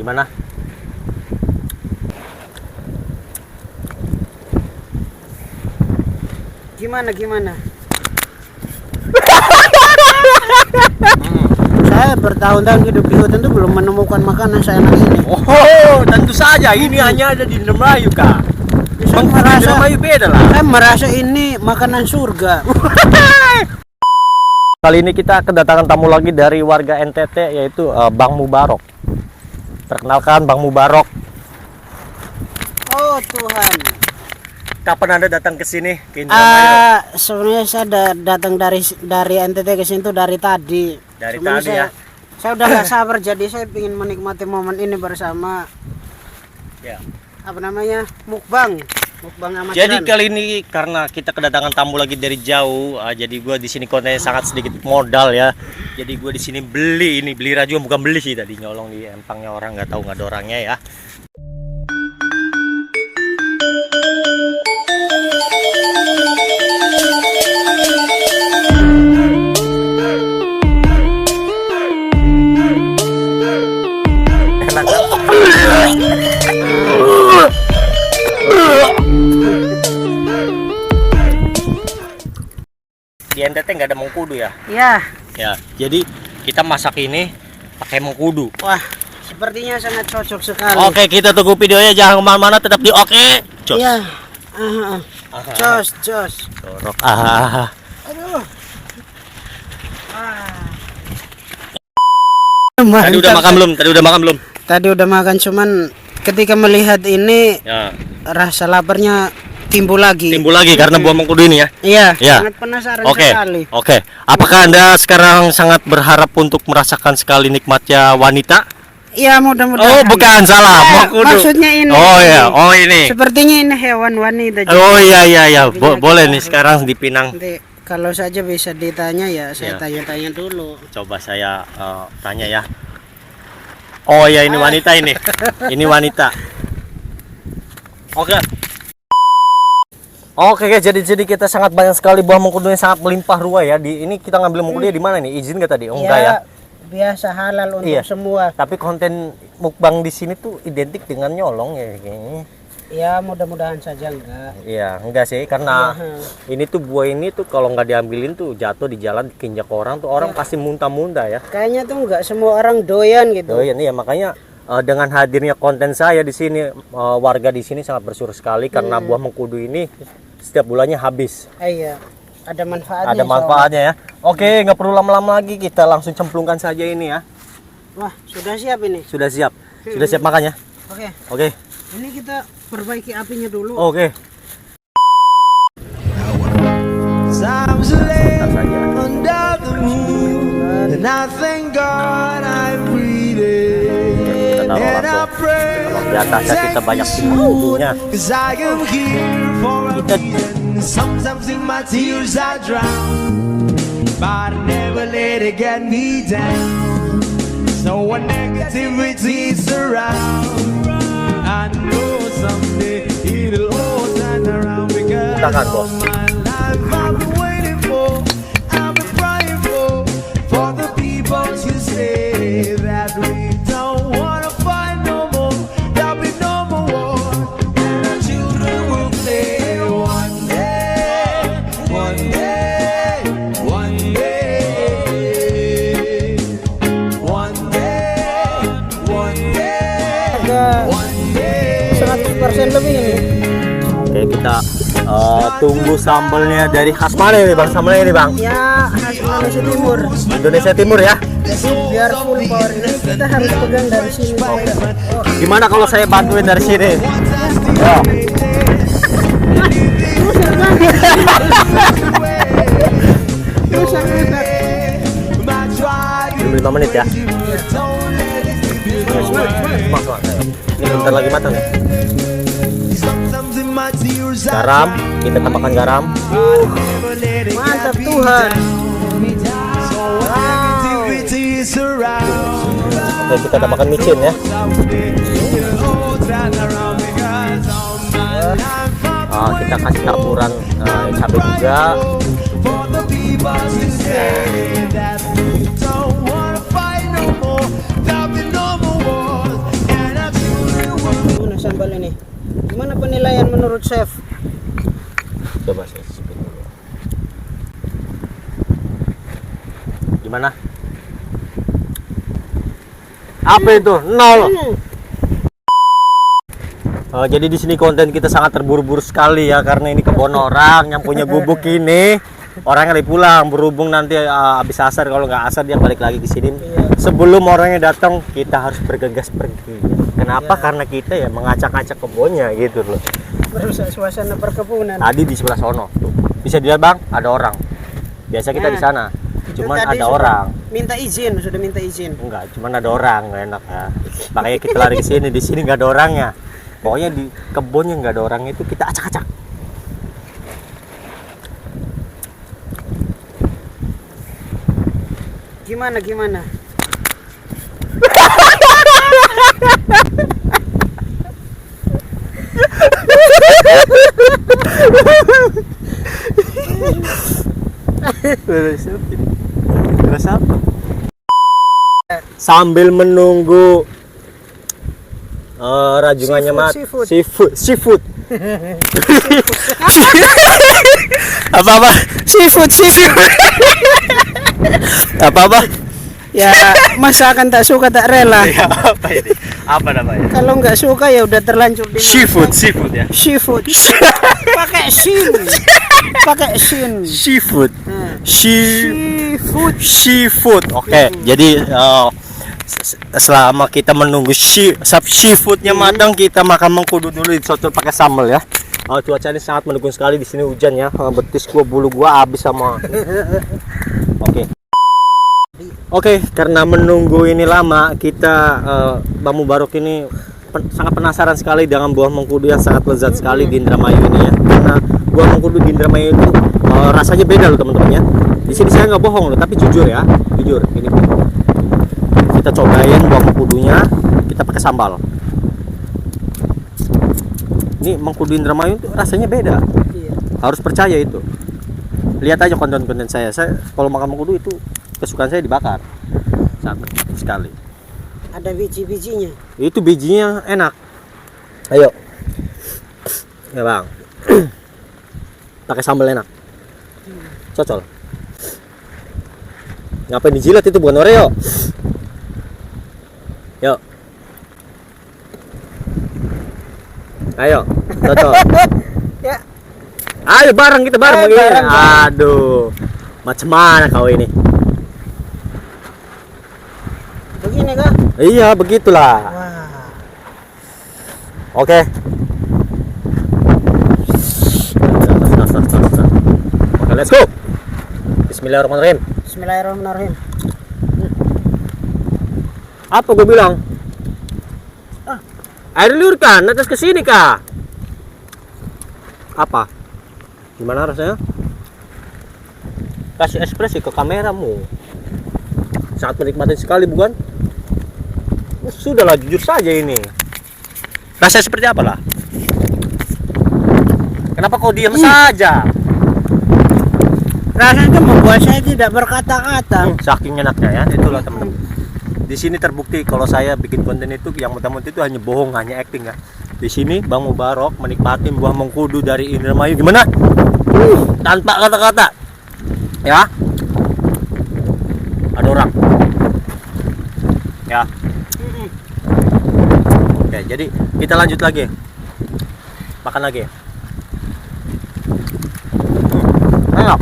Gimana? Gimana? Saya bertahun-tahun hidup di hutan itu belum menemukan makanan seenak ini. Oh, tentu saja ini hanya ada di Indramayu, Kak. Saya merasa, Indramayu beda lah. saya merasa ini makanan surga. Kali ini kita kedatangan tamu lagi dari warga NTT, yaitu Bang Mubarok. Perkenalkan, Bang Mubarok. Oh Tuhan. Kapan Anda datang ke sini? Ke Indramayu? Sebenarnya saya datang dari NTT ke sini tuh dari tadi. Dari Sebenarnya tadi ya. Saya udah gak sabar, jadi saya ingin menikmati momen ini bersama. Ya. Apa namanya? Mukbang amat. Jadi kali ini karena kita kedatangan tamu lagi dari jauh, jadi gue di sini kontennya sangat sedikit modal ya. Jadi gue di sini beli raja, bukan beli sih, tadi nyolong di empangnya orang, nggak tahu nggak ada orangnya ya. Enak kan? Di NTT nggak ada mengkudu ya? Ya. Ya, jadi kita masak ini pakai mengkudu. Wah, sepertinya sangat cocok sekali. Oke, kita tunggu videonya, jangan kemana-mana, tetap di oke. Jos. Iya. Jos. Dorok. Aduh. Tadi udah makan belum? Tadi udah makan, cuman ketika melihat ini Ya. rasa laparnya timbul lagi Karena buah mengkudu ini ya. Iya, Ya. sangat penasaran Oke. sekali. Oke. Apakah Anda sekarang sangat berharap untuk merasakan sekali nikmatnya wanita? Iya, mudah-mudahan. Oh, bukan, salah. Mengkudu. Maksudnya ini. Oh ya, oh ini. Sepertinya ini hewan wanita. Oh iya. Boleh nih sekarang dipinang. Nanti kalau saja bisa ditanya ya, saya Ya. tanya-tanya dulu. Coba saya tanya ya. Oh ya, ini wanita ini. Ini wanita. Oke guys, jadi kita sangat banyak sekali buah mengkudu yang sangat melimpah ruah ya. Ini kita ngambil mengkudunya di mana nih? Izin nggak tadi? Oh, enggak ya. Biasa halal untuk Iya. semua. Tapi konten mukbang di sini tuh identik dengan nyolong ya kayaknya. Ya, mudah-mudahan saja enggak. Iya, enggak sih, karena ini tuh buah ini tuh kalau nggak diambilin tuh jatuh di jalan, dikinjak orang tuh orang pasti muntah-muntah ya. Kayaknya tuh enggak semua orang doyan gitu. Oh iya nih ya, makanya dengan hadirnya konten saya di sini, warga di sini sangat bersyukur sekali karena buah mengkudu ini setiap bulannya habis. Iya, ada manfaatnya. Ada manfaatnya ya. Oke, nggak perlu lama-lama lagi, kita langsung cemplungkan saja ini ya. Wah, sudah siap ini. Sudah siap makannya. Oke. Ini kita perbaiki apinya dulu. Oke. Times late under the moon, and I thank God I breathe it, and I pray Di atasnya kita banyak mengkudunya. 'cause I am here for a reason. Sometimes in my tears I drown, but I never let it get me down. So when negativity surround, I know someday it'll all turn around because Tangan, bos. my life I've been waiting for, I've been crying for the people to say that we don't wanna fight no more, there'll be no more war, and our children will play one day, one day, one day, one day, one day, Ada one day. 100% lebih ini. Oke, kita tunggu sambalnya dari khas mana ini Bang? Sambalnya ini Bang? Ya, khas Indonesia Timur. Indonesia Timur ya. Jadi biar full power ini kita harus pegang dari sini. Gimana kalau saya bantuin dari sini? Ya. Terus enak. 5 menit ya. Semangat. Ini bentar lagi matang ya. Garam, kita tambahkan garam. Mantap Tuhan. Oke, kita tambahkan micin ya. Kita kasih campuran cabai juga. menurut chef? Coba saya cicipin dulu. Gimana? Apa itu? Nol. Jadi di sini konten kita sangat terburu-buru sekali ya, karena ini kebun orang yang punya gubuk ini. Orangnya lagi pulang, berhubung nanti habis asar, kalau nggak asar dia balik lagi ke sini. Sebelum orangnya datang, kita harus bergegas pergi. Kenapa? Karena kita ya mengacak-acak kebunnya gitu loh. Merusak suasana perkebunan. Tadi di sebelah sono tuh. Bisa dilihat Bang, ada orang. Biasa kita di sana. Cuman Tadi ada sudah orang. Minta izin, sudah minta izin. Enggak, cuman ada orang, nggak enak ya. Makanya kita lari ke sini. Di sini nggak ada orangnya. Pokoknya di kebunnya nggak ada orangnya, itu kita acak-acak. Gimana? Terus apa? Sambil menunggu rajungannya seafood. apa Seafood. apa Ya, masakan tak suka tak rela. ya, apa ini, apa namanya? Kalau nggak suka ya udah terlanjur di Seafood ya. Seafood. Pakai sin. Seafood. Nah. Seafood. Oke, jadi selama kita menunggu seafoodnya matang, kita makan mengkudu dulu, dicocol pakai sambal ya. Cuaca ini sangat mendukung sekali, di sini hujan ya. Betis gua, bulu gua habis sama. Oke, karena menunggu ini lama, kita Bang Mubarok ini sangat penasaran sekali dengan buah mengkudu yang sangat lezat sekali di Indramayu ini ya. Karena buah mengkudu di Indramayu itu rasanya beda loh teman-teman ya. Di sini saya nggak bohong loh, tapi jujur ya, jujur ini. Kita cobain buah mengkudunya, kita pakai sambal. Ini mengkudu Indramayu itu rasanya beda. Iya. Harus percaya itu. Lihat aja konten-konten saya. Saya kalau makan mengkudu itu kesukaan saya dibakar. Sangat sekali. Ada biji-bijinya. Itu bijinya enak. Ayo. Ya Bang. Pakai sambal enak. Cocol. Ngapain dijilat, itu bukan Oreo. Yuk. Ayo, cocol. Ya. Ayo bareng, kita bareng begini. Bareng. Aduh. Macam mana kau ini? Begini kah? Iya, begitulah. Wah. Oke. Oke, let's go. Bismillahirrahmanirrahim. Bismillahirrahmanirrahim. Apa gue bilang? Air liur kan, atas ke sini kah? Apa? Gimana rasanya? Kasih ekspresi ke kameramu. Sangat menikmati sekali, bukan? Sudahlah, jujur saja ini. Rasanya seperti apa lah? Kenapa kau diam saja? Rasanya membuat saya tidak berkata-kata. Saking enaknya ya, itulah teman-teman. Di sini terbukti kalau saya bikin konten itu yang mudah-mudah itu hanya bohong, hanya acting ya. Di sini Bang Mubarok menikmati buah mengkudu dari Indramayu gimana? Tanpa kata-kata. Ya. Ada orang. Ya. Oke, jadi kita lanjut lagi. Makan lagi. Enak.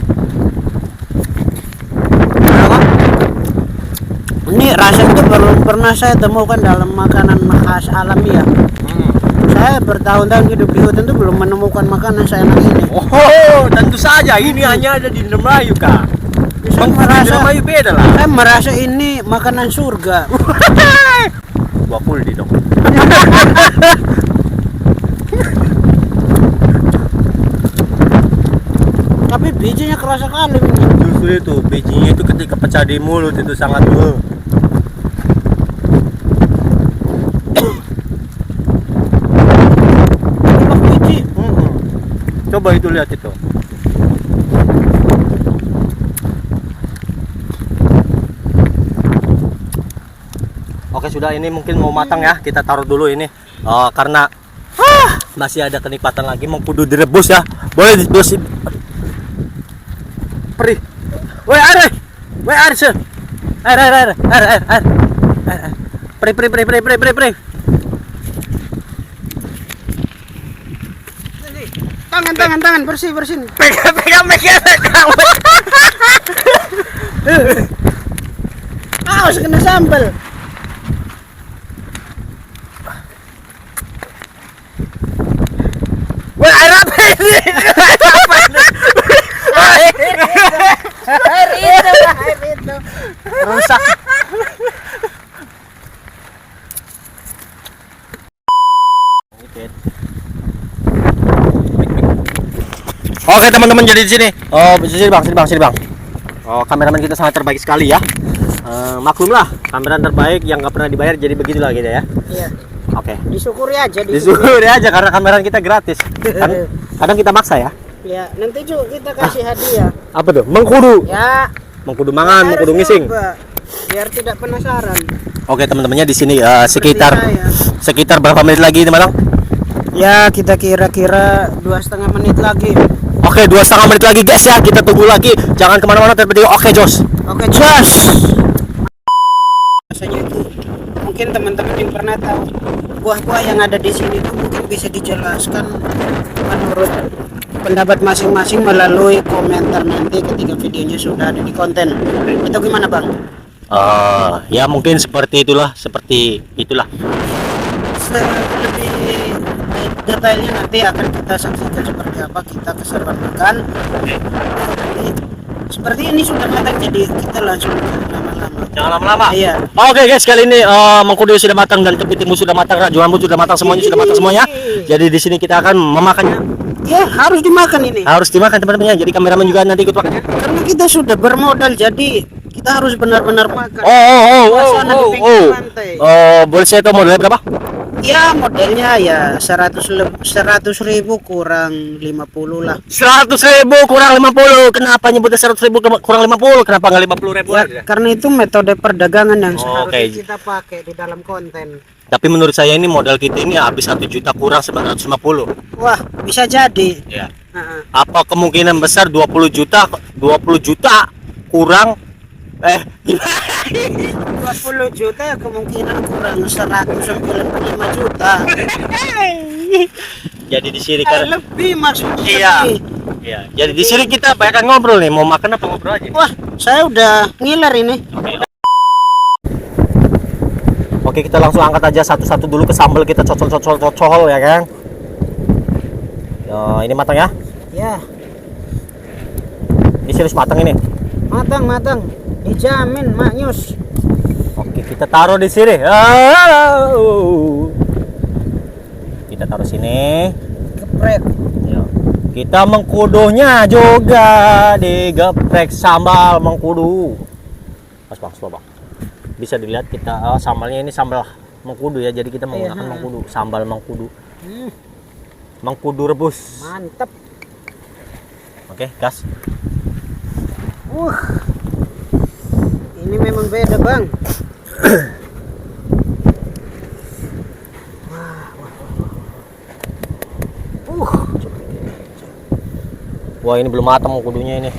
Ini rasa itu belum pernah saya temukan dalam makanan khas alami ya. Saya bertahun-tahun hidup di hutan itu belum menemukan makanan seenak ini. Oh, tentu saja ini hanya ada di Indramayu kak. Saya merasa, Indramayu beda lah. saya merasa ini makanan surga. Gua full di dong. Tapi bijinya kerasa kali. Justru itu bijinya itu ketika pecah di mulut itu sangat Biji. Coba itu lihat itu. Oke sudah, ini mungkin mau matang ya, kita taruh dulu ini karena Masih ada kenikmatan lagi mengkudu direbus ya. Boleh direbus. Perih. Woi, air. Woi, air, sir. Air. Perih. Tangan, bersih. Pegang. Awas kena sambal. Woi, air apa ini? Air itu. Rusak. Oke teman-teman, jadi di sini. Oh, sini bang. Oh, kameramen kita sangat terbaik sekali ya. Maklumlah, kameramen terbaik yang nggak pernah dibayar, jadi begitulah gitu ya. Iya. Oke. Disyukuri aja. Disuruh aja karena kameramen kita gratis. Kadang kita maksa ya. Ya, nanti juga kita kasih hadiah. Apa tuh? Mengkudu. Ya. Mengkudu mangan, Harus mengkudu ngising. coba, biar tidak penasaran. Oke teman-temannya di sini sekitar Seperti berapa menit lagi teman-teman? Ya, kita kira-kira 2,5 menit lagi. Oke, 2,5 menit lagi guys ya. Kita tunggu lagi. Jangan kemana-mana terpenting. Oke Jos. Oke, Jos. Rasanya itu mungkin teman-teman yang pernah tahu buah-buah yang ada di sini itu mungkin bisa dijelaskan menurut pendapat masing-masing melalui komentar nanti ketika videonya sudah ada di konten. Itu gimana, Bang? Ya mungkin seperti itulah. Lebih detailnya nanti akan kita saksikan seperti apa kita keseruan makan. Seperti ini sudah matang, jadi kita langsung lama-lama. Jangan lama-lama. Iya. Oke guys, kali ini mengkudu sudah matang dan kepitingmu sudah matang, rajuanmu sudah matang, semuanya sudah matang semuanya. Jadi di sini kita akan memakannya. Ya, harus dimakan ini. Harus dimakan teman-temannya. Jadi kameramen juga nanti ikut makan. Karena kita sudah bermodal, jadi kita harus benar-benar makan. Suasana di Oh. pinggir pantai. Boleh saya tahu modelnya berapa? Ya, modelnya ya 100.000 kurang 50 lah. 100.000 kurang 50. Kenapa nyebutnya 100.000 kurang 50? Kenapa nggak 50.000 Ya, aja? karena itu metode perdagangan yang seharusnya Oke. kita pakai di dalam konten. Tapi menurut saya ini modal kita ini habis 1 juta kurang 950. Wah, bisa jadi. Ya. Heeh. Apa kemungkinan besar 20 juta kurang 20 juta ya kemungkinan kurang 195 juta. Jadi di sini kan Lebih maksudnya. Iya. lebih. Iya. Jadi di sini kita banyak ngobrol nih, mau makan apa ngobrol aja. Wah, saya udah ngiler ini. Oke, kita langsung angkat aja satu-satu dulu ke sambal, kita cocol ya kan. Ini matang ya. Ya, Ini serius matang ini. matang. Dijamin, Maknyus. Oke, kita taruh di sini. Kita taruh sini. Geprek. Ya. Kita mengkudunya juga digeprek sambal mengkudu. Pas bang, slow bang. Bisa dilihat kita sambalnya ini sambal mengkudu ya. Jadi kita menggunakan mengkudu, sambal mengkudu. Mengkudu rebus. Mantap. Oke, gas. Ini memang beda, Bang. Wah, ini belum matang mengkudunya ini.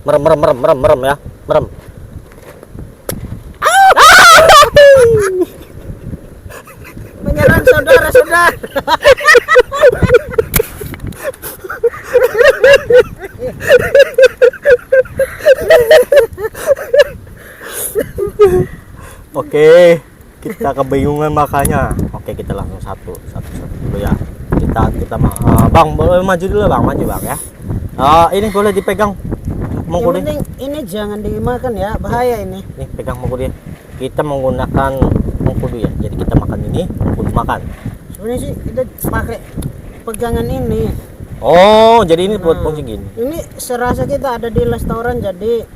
Merem ya. Merem. Menyerang saudara-saudara. Oke, kita kebingungan makanya. Oke, kita langsung satu dulu ya. Kita bang, boleh maju dulu bang, ya. Ini boleh dipegang Yang mengkudu. penting ini jangan dimakan ya, bahaya ini. Nih, pegang mengkudu. Kita menggunakan mengkudu ya. Jadi kita makan ini, mengkudu makan. Sebenarnya sih kita pakai pegangan ini. Oh, jadi ini buat fungsi gini. Ini serasa kita ada di restoran, jadi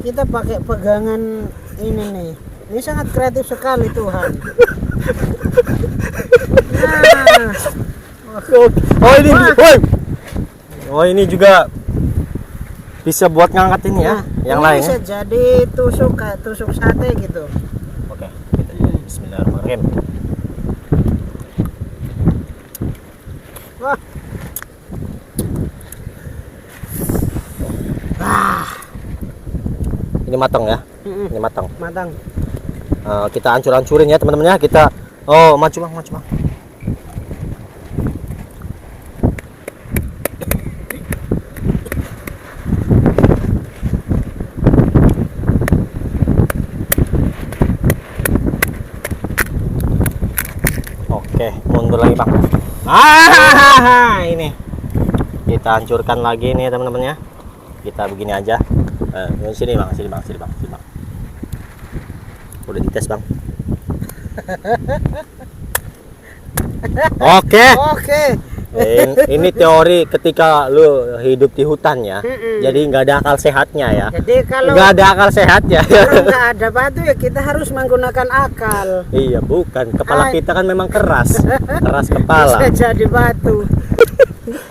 kita pakai pegangan ini nih. Ini sangat kreatif sekali Tuhan. Nah, Oh, ini. Woi. Oh, ini juga Bisa buat ngangkat ini ya. Yang ini lain. bisa jadi tusuk kayak tusuk sate gitu. Oke, kita lihat. Bismillahirrahmanirrahim. Wah. Ini matang ya. Mm-mm. Ini matang. Matang. Kita hancur-hancurin ya teman-teman ya. Kita maju bang, maju bang. Oke, mundur lagi bang. Ini kita hancurkan lagi nih teman-teman ya. Kita begini aja. Sini bang, sini bang, sini bang, sini bang. Udah dites bang. Oke. Oke. Ini teori ketika lu hidup di hutan ya. Mm-mm. Jadi nggak ada akal sehatnya ya. Jadi kalau Nggak ada akal sehatnya. nggak ada batu ya kita harus menggunakan akal. Iya bukan. Kepala Ay. kita kan memang keras. Keras kepala. Bisa jadi batu.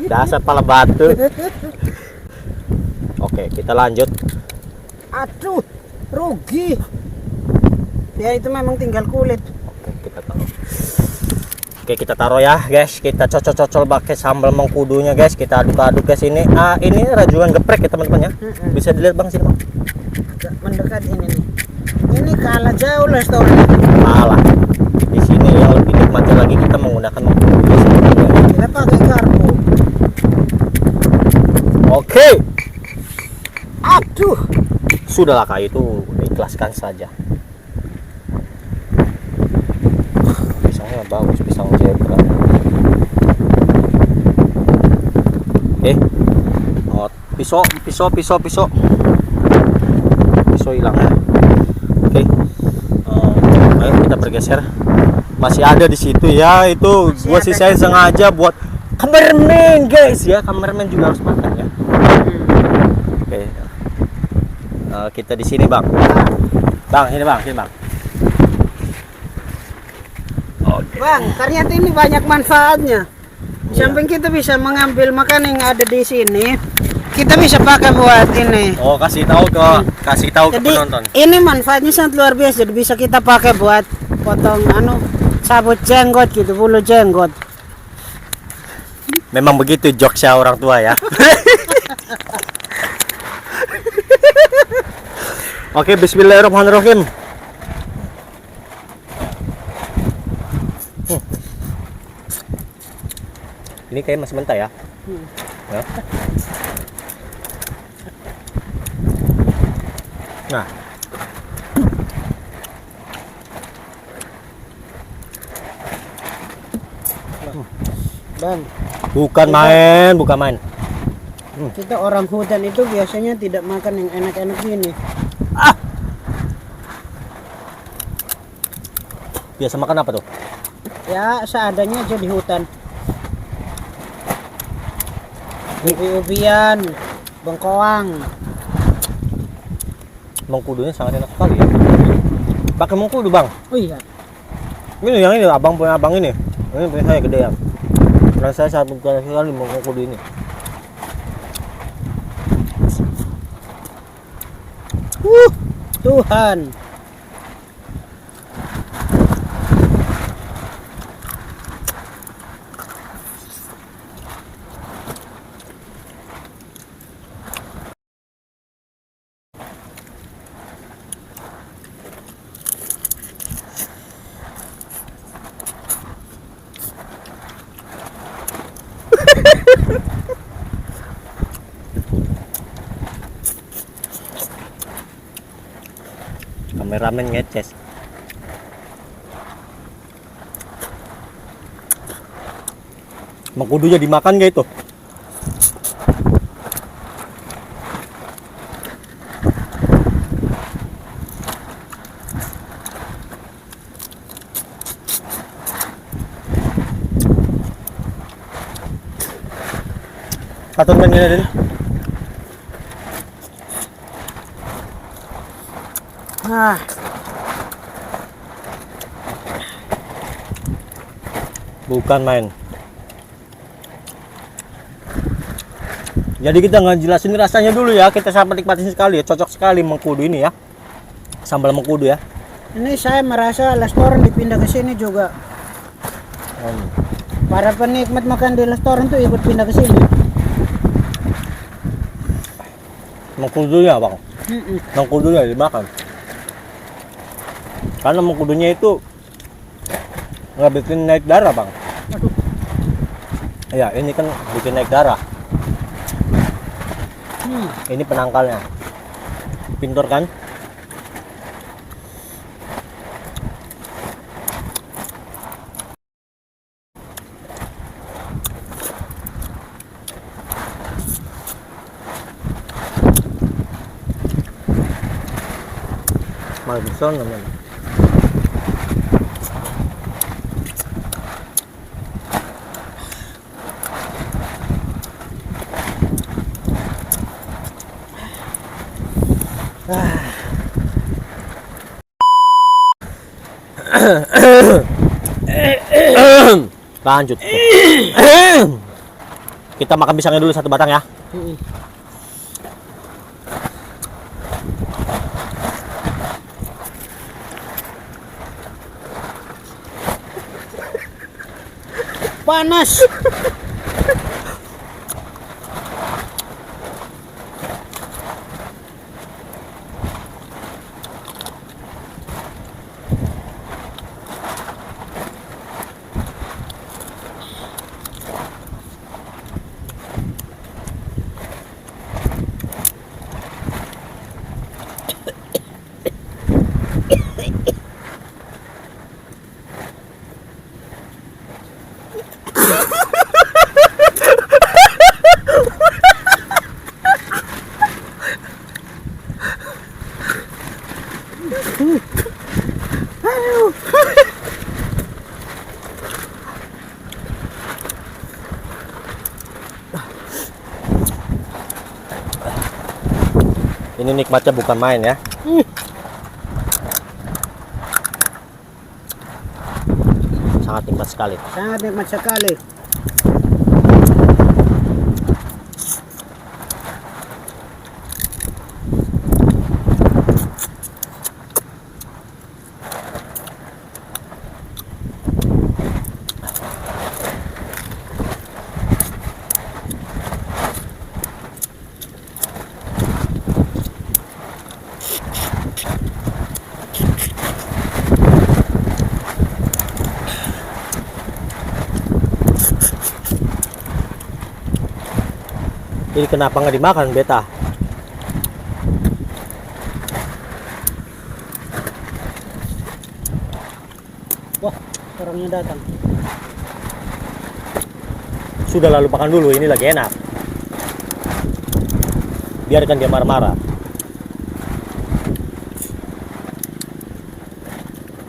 Dasar kepala batu. Oke, kita lanjut. Aduh, rugi. Ya itu memang tinggal kulit. Oke, kita taruh. Oke, kita taruh ya, guys. Kita cocol-cocol pakai sambal mengkudunya, guys. Kita aduk-aduk ke sini. Ini rajungan geprek ya, teman-teman ya. Bisa dilihat Bang sini, Bang. Agak mendekat ini nih. Ini kalah jauh restoran. Salah. Di sini yang lebih nikmat lagi kita menggunakan mengkudu. Kita pakai karbo. Oke. Aduh. Sudahlah Kak, itu ikhlaskan saja. Pisangnya bagus, pisang zebra. Oke. Pisau hilang ya. Oke. Ayo kita bergeser. Masih ada di situ ya, itu gua ada. sisain sengaja buat kameramen guys ya. Kameramen juga harus makan ya. Oke. Kita di sini bang. Bang, sini bang, sini bang. Oke. Bang, ternyata ini banyak manfaatnya. Iya. Samping kita bisa mengambil makan yang ada di sini, kita bisa pakai buat ini. Oh, kasih tahu ke Jadi penonton. ini manfaatnya sangat luar biasa. Jadi bisa kita pakai buat potong sabut jenggot gitu, bulu jenggot. Memang begitu jokesnya orang tua ya. Oke, bismillahirrahmanirrahim. Ini kayak masih mentah ya. Ya. Nah, Bang, bukan main. kita orang hutan itu biasanya tidak makan yang enak-enak gini. Biasa makan apa tuh? Ya seadanya aja di hutan. Ubi-ubian, bengkoang. Mengkudunya sangat enak sekali ya. Pakai mengkudu bang. Oh iya. Ini yang ini abang punya abang ini. Ini punya saya gede ya. Dan saya satu kali mengkudu ini. Tuhan. Kameramen ngeces. Mengkudunya dimakan gak itu? Patun kan gini din? Bukan main. Jadi kita nggak jelasin rasanya dulu ya, kita sampai nikmatin sekali ya, cocok sekali mengkudu ini ya. Sambal mengkudu ya. Ini saya merasa restoran dipindah ke sini juga. Para penikmat makan di restoran tuh ikut pindah ke sini. Mengkudunya bang, mengkudunya dimakan. Karena mengkudunya itu nggak bikin naik darah bang. Ya ini kan bikin naik darah. Ini penangkalnya. Pintur kan? Malbison namanya. Lanjut. Kita makan pisangnya dulu satu batang ya. Panas. Ini nikmatnya bukan main ya. Sangat nikmat sekali. Sangat nikmat sekali. Ini kenapa nggak dimakan beta? Wah, orangnya datang. Sudah lalu makan dulu, ini lagi enak. Biarkan dia marah-marah.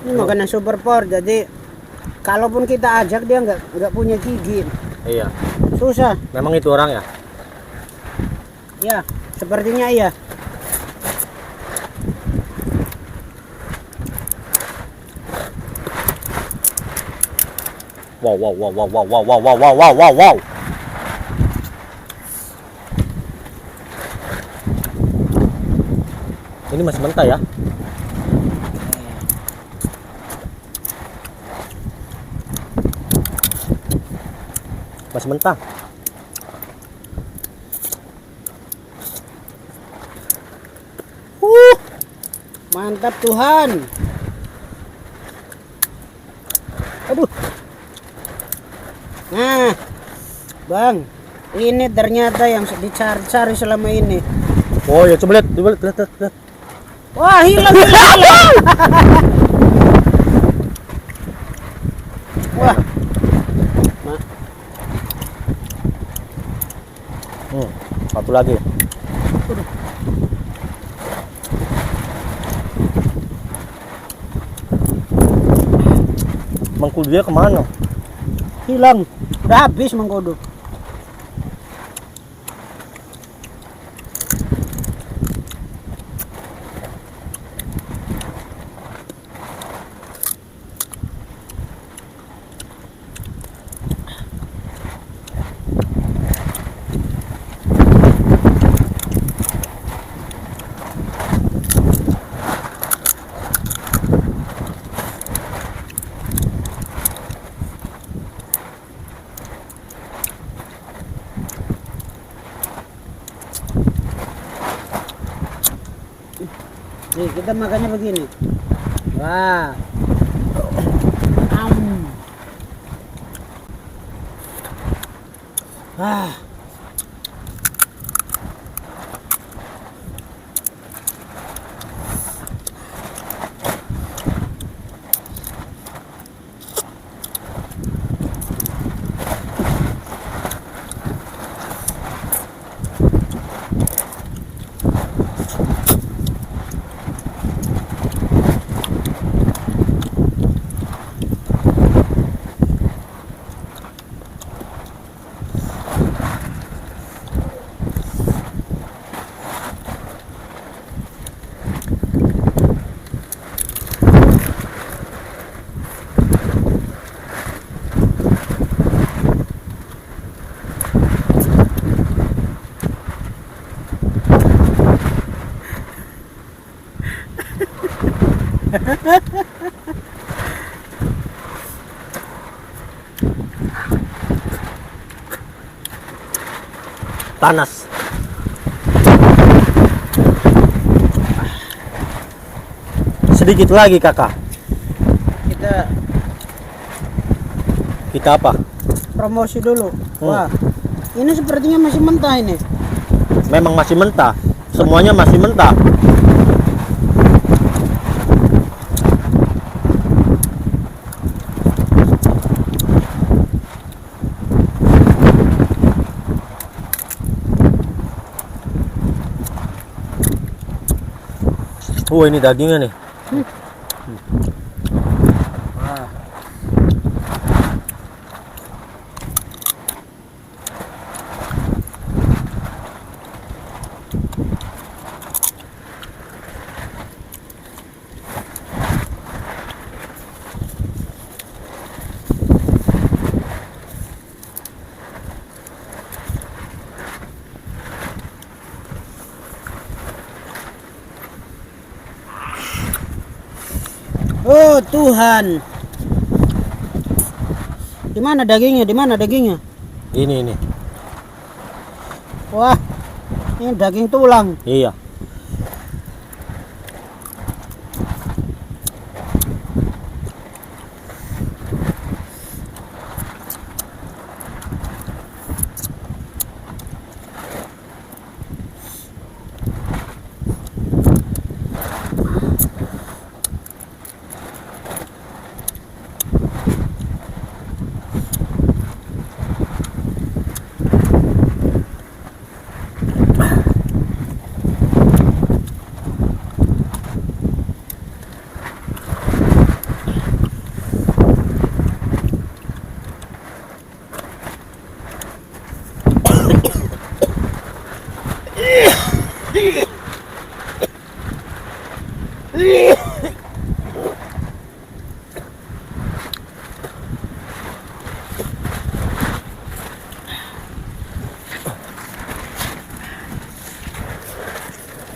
Ini makanan super power, jadi kalaupun kita ajak dia nggak punya gigi. Iya. Susah. Memang itu orang ya. Ya, sepertinya iya. Wow wow wow wow wow wow wow wow wow wow wow wow. Ini masih mentah ya. Masih mentah. Mantap Tuhan. Aduh. Nah, Bang, ini ternyata yang dicari-cari selama ini. Oh ya, coba lihat, lihat. Wah, hilang. Wah. Satu lagi. Mengkudunya kemana? Hilang. Udah habis mengkudu. Nih, kita makannya begini. Wah. Am. Ah. Panas. Sedikit lagi kakak. Kita apa? Promosi dulu. Wah. Ini sepertinya masih mentah ini. Memang masih mentah. Semuanya masih mentah. Ini dagingnya nih. Wah. Oh Tuhan. Di mana dagingnya? Di mana dagingnya? Ini. Wah. Ini daging tulang. Iya.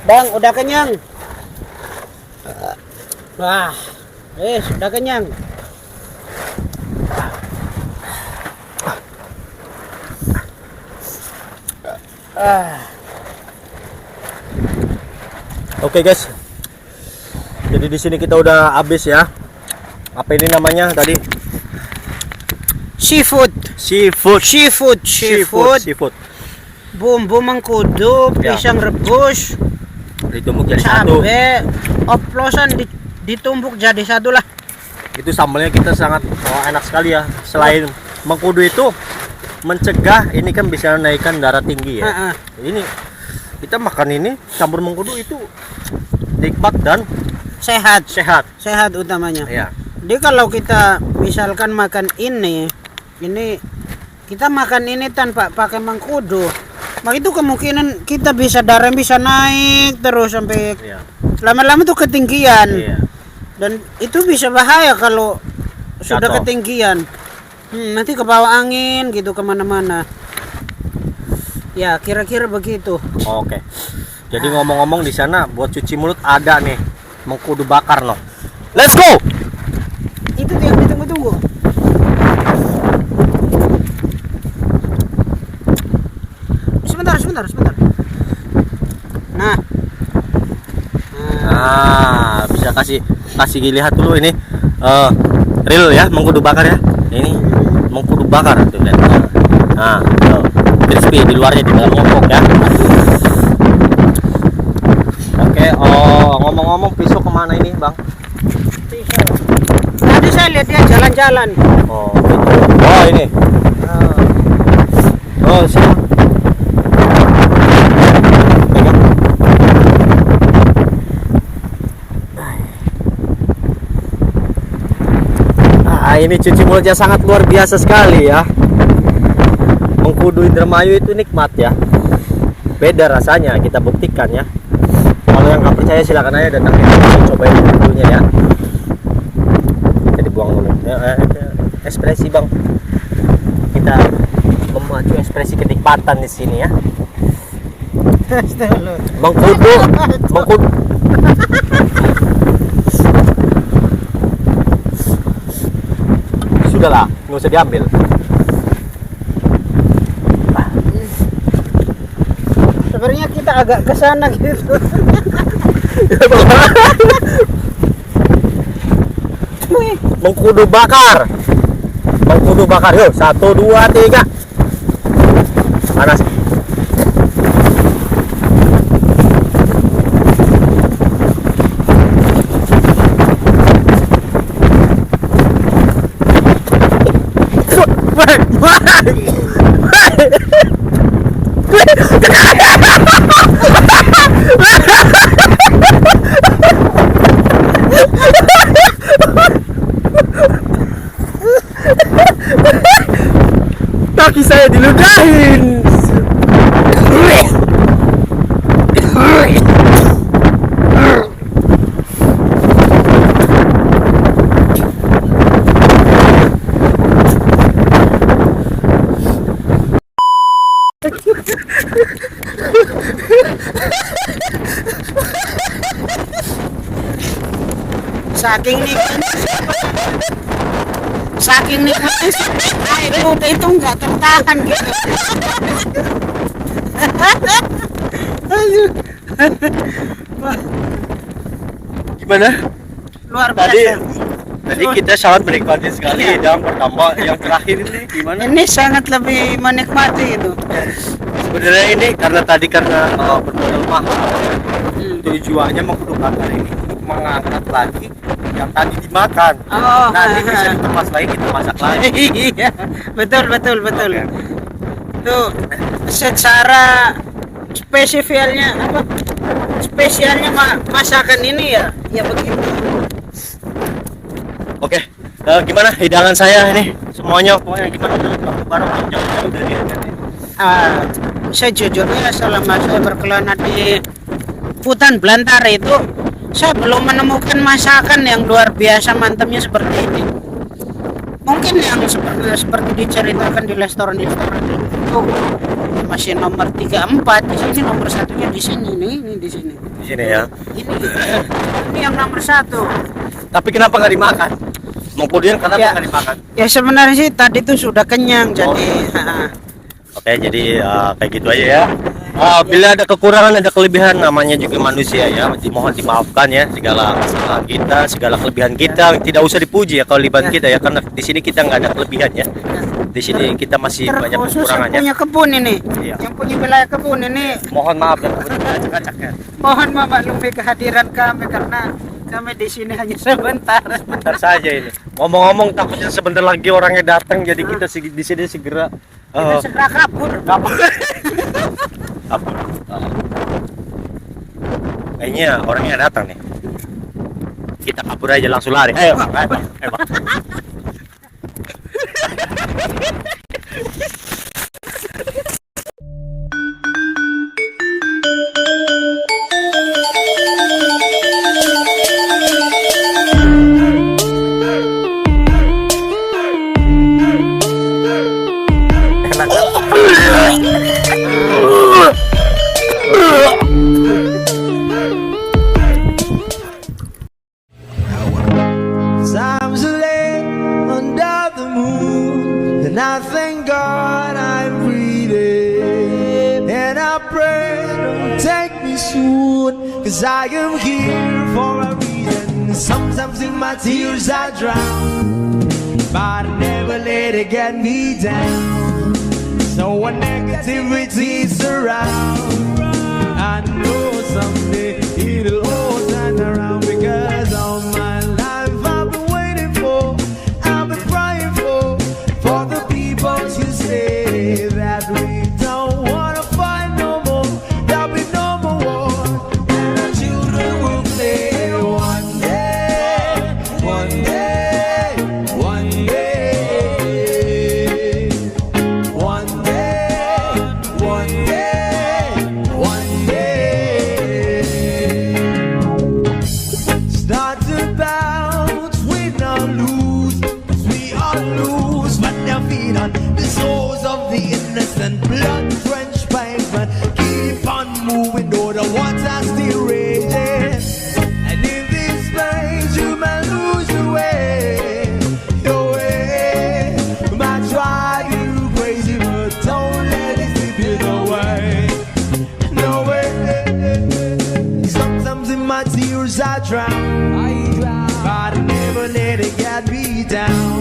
Bang, udah kenyang. Wah. Sudah kenyang. Oke guys. Jadi di sini kita udah habis ya. Apa ini namanya tadi? Seafood. Bumbu mengkudu, Ya. pisang rebus, Ditumbuk jadi satu. cabe, oplosan ditumbuk jadi satu lah. Itu sambalnya kita sangat enak sekali ya. Selain mengkudu itu mencegah, ini kan bisa naikkan darah tinggi ya. Ini kita makan ini campur mengkudu itu nikmat dan Sehat utamanya. ya. Jadi kalau kita misalkan makan ini kita makan ini tanpa pakai mengkudu, maka itu kemungkinan kita darah bisa naik terus sampai Iya. lama-lama tuh ketinggian. Iya. Dan itu bisa bahaya kalau sudah Jatuh. ketinggian. Nanti kebawa angin gitu kemana-mana. Ya kira-kira begitu. Oke. Jadi ngomong-ngomong di sana buat cuci mulut ada nih mengkudu bakar loh. Let's go. Itu yang ditunggu-tunggu. Sebentar. Nah, Nah, bisa kasih lihat dulu ini real ya, mengkudu bakar ya. Ini mengkudu bakar tuh lihat. Nah, tuh. Crispy di luarnya, di dalam ngopok ya. Oke, ngomong-ngomong pisau kemana ini bang? Tadi saya lihat dia jalan-jalan. Oh, gitu. Oh ini. Oh sini. Pegang. Ini cuci mulutnya sangat luar biasa sekali ya. Mengkudu Indramayu itu nikmat ya. Beda rasanya, kita buktikan ya. Kalau yang nggak percaya silakan aja datang ya, cobain mengkudunya ya. Jadi buang dulu. Ekspresi bang. Kita memacu ekspresi kenikmatan di sini ya. Mengkudu. Sudahlah, nggak usah diambil. Sebenarnya kita agak ke sana gitu. Mengkudu bakar. Yuk, 1, 2, 3. Panas. Kaki saya diludahin. Saking nikmatnya itu nggak tertahan gitu. Gimana? Luar biasa. Tadi kita sangat menikmati sekali yang pertama, yang terakhir ini gimana? Ini sangat lebih menikmati itu. Sebenarnya ini karena bermodal mahal. Tujuannya mengkudu bakar ini untuk mengangkat lagi yang tadi dimakan. Nanti bisa dikemas lagi, kita masak lagi. Iya, betul. Okay. Tuh, secara spesialnya masakan ini ya begitu. Oke, gimana hidangan saya ini? Semuanya pokoknya gimana? Barang jauh-jauh dari ini. Sejujurnya selama saya berkelana di hutan belantara itu, saya belum menemukan masakan yang luar biasa mantapnya seperti ini. Mungkin yang seperti diceritakan di restoran itu masih nomor 3-4, di sini nomor 1-nya di sini nih, ini di sini. Di sini ya. Ini yang nomor 1. Tapi kenapa nggak dimakan? Mengkudunya kenapa nggak dimakan? Ya sebenarnya sih tadi tuh sudah kenyang, jadi. Oke, jadi kayak gitu aja ya. Bila ada kekurangan, ada kelebihan, namanya juga manusia ya. Mohon dimaafkan ya segala kesalahan kita, segala kelebihan kita. Tidak usah dipuji ya kelebihan kita ya, karena di sini kita nggak ada kelebihan ya. Di sini kita masih banyak kekurangannya. Yang punya kebun ini, yang punya wilayah kebun ini. Mohon maaf ya, acak-acak ya. Mohon maklumi kehadiran kami karena kami di sini hanya sebentar. Sebentar saja ini. Ngomong-ngomong takutnya sebentar lagi orangnya datang, jadi kita di sini segera kabur. Kayaknya orangnya datang nih. Kita kabur aja, langsung lari. Ayo, Bang. Times are late under the moon, and I thank God I'm breathing. And I pray don't take me soon, 'cause I am here for a reason. Sometimes in my tears I drown, but I never let it get me down. So when negativity surround, I know someday it'll all turn around. Because all my life I've been waiting for, I've been crying for the people to say that we don't wanna fight no more. There'll be no more war, and our children will play one day, one day, one day, one day, one day, one day. Start to bounce, win or lose, 'cause we all lose, but their feet on the souls of the innocent, blood-drenched pavement. Keep on moving, though the water's still raging. And in this place, you may lose your way. Might drive you crazy, but don't let it slip you away. No way. Sometimes in my tears I drown, but I never let it get me down.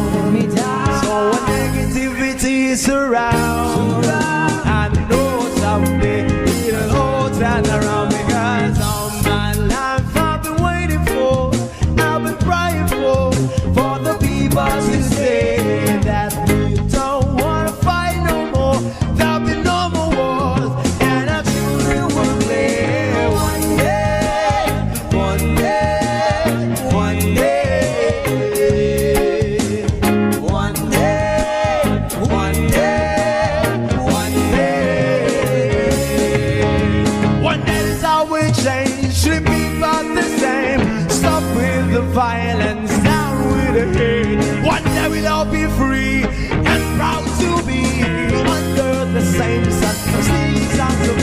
So when negativity surround, I know someday it'll all turn around. Because all my life I've been waiting for, I've been crying for the people to say that we don't wanna fight no more. There'll be no more wars, and our children will play one day, one day, one day, one day, one day, one day. One day is how we change, should be about the same. Stop with the violence, down with the hate. One day we'll all be free and proud to be under the same sun. Singing songs of